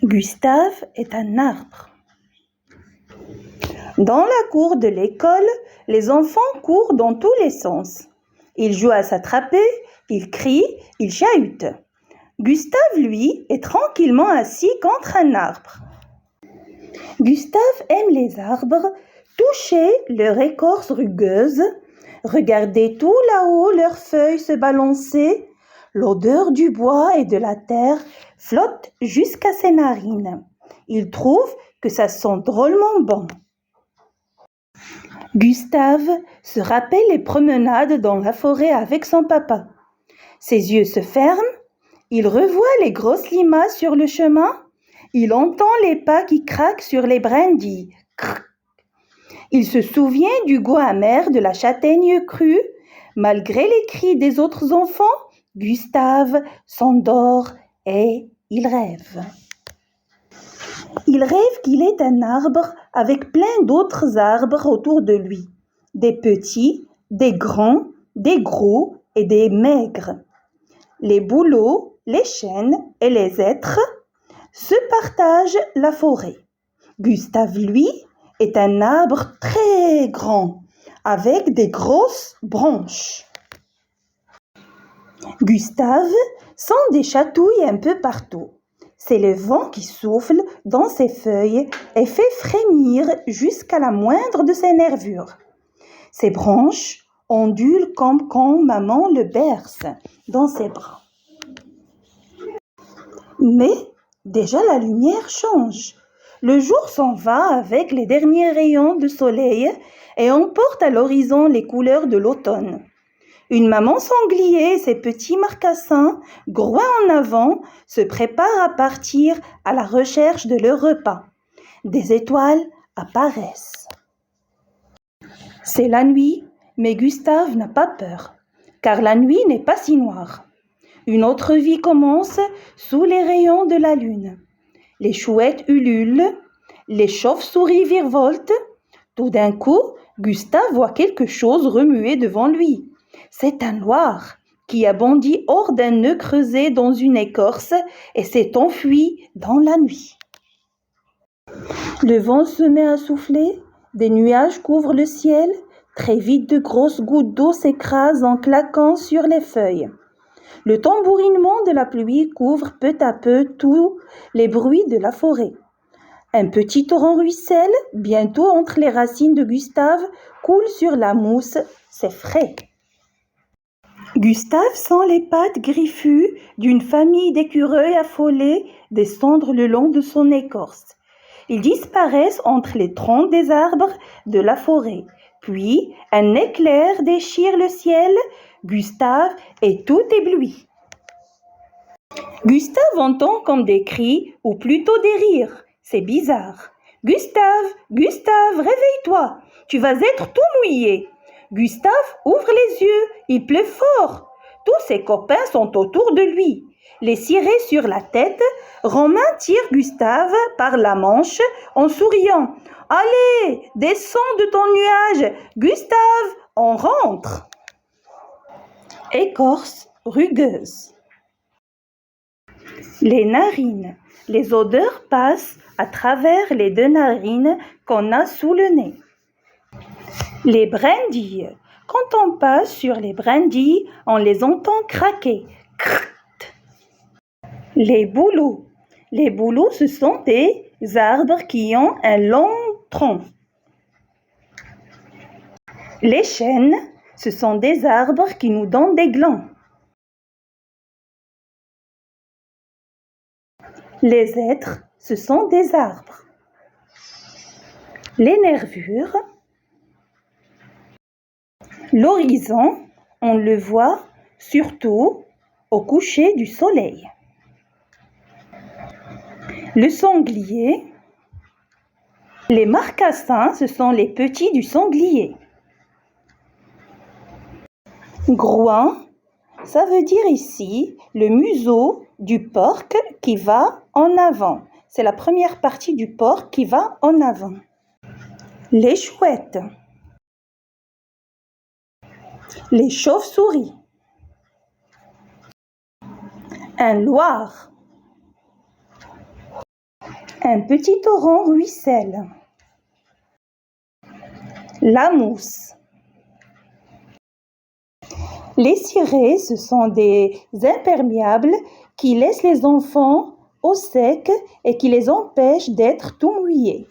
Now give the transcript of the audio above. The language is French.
Gustave est un arbre. Dans la cour de l'école, les enfants courent dans tous les sens. Ils jouent à s'attraper, ils crient, ils chahutent. Gustave, lui, est tranquillement assis contre un arbre. Gustave aime les arbres, toucher leur écorce rugueuse, regarder tout là-haut leurs feuilles se balancer. L'odeur du bois et de la terre flotte jusqu'à ses narines. Il trouve que ça sent drôlement bon. Gustave se rappelle les promenades dans la forêt avec son papa. Ses yeux se ferment, il revoit les grosses limaces sur le chemin, il entend les pas qui craquent sur les brindilles. Crrr. Il se souvient du goût amer de la châtaigne crue. Malgré les cris des autres enfants, Gustave s'endort et il rêve. Il rêve qu'il est un arbre avec plein d'autres arbres autour de lui. Des petits, des grands, des gros et des maigres. Les bouleaux, les chênes et les hêtres se partagent la forêt. Gustave, lui, est un arbre très grand, avec des grosses branches. Gustave sent des chatouilles un peu partout. C'est le vent qui souffle dans ses feuilles et fait frémir jusqu'à la moindre de ses nervures. Ses branches ondulent comme quand maman le berce dans ses bras. Mais déjà la lumière change. Le jour s'en va avec les derniers rayons de soleil et emporte à l'horizon les couleurs de l'automne. Une maman sanglier et ses petits marcassins, gros en avant, se préparent à partir à la recherche de leur repas. Des étoiles apparaissent. C'est la nuit, mais Gustave n'a pas peur, car la nuit n'est pas si noire. Une autre vie commence sous les rayons de la lune. Les chouettes ululent, les chauves-souris virevoltent. Tout d'un coup, Gustave voit quelque chose remuer devant lui. C'est un loir qui a bondi hors d'un nœud creusé dans une écorce et s'est enfui dans la nuit. Le vent se met à souffler, des nuages couvrent le ciel, très vite de grosses gouttes d'eau s'écrasent en claquant sur les feuilles. Le tambourinement de la pluie couvre peu à peu tous les bruits de la forêt. Un petit torrent ruisselle, bientôt entre les racines de Gustave, coule sur la mousse, c'est frais. Gustave sent les pattes griffues d'une famille d'écureuils affolés descendre le long de son écorce. Ils disparaissent entre les troncs des arbres de la forêt. Puis, un éclair déchire le ciel. Gustave est tout ébloui. Gustave entend comme des cris ou plutôt des rires. C'est bizarre. Gustave, Gustave, réveille-toi. Tu vas être tout mouillé. Gustave ouvre les yeux. Il pleut fort. Tous ses copains sont autour de lui. Les cirés sur la tête, Romain tire Gustave par la manche en souriant. « Allez, descends de ton nuage. Gustave, on rentre. » Écorce rugueuse. Les narines. Les odeurs passent à travers les deux narines qu'on a sous le nez. Les brindilles. Quand on passe sur les brindilles, on les entend craquer. Crrrt. Les bouleaux. Les bouleaux, ce sont des arbres qui ont un long tronc. Les chênes, ce sont des arbres qui nous donnent des glands. Les hêtres, ce sont des arbres. Les nervures. L'horizon, on le voit surtout au coucher du soleil. Le sanglier. Les marcassins, ce sont les petits du sanglier. Groin, ça veut dire ici le museau du porc qui va en avant. C'est la première partie du porc qui va en avant. Les chouettes. Les chauves-souris. Un loir. Un petit torrent ruisselle. La mousse. Les cirés, ce sont des imperméables qui laissent les enfants au sec et qui les empêchent d'être tout mouillés.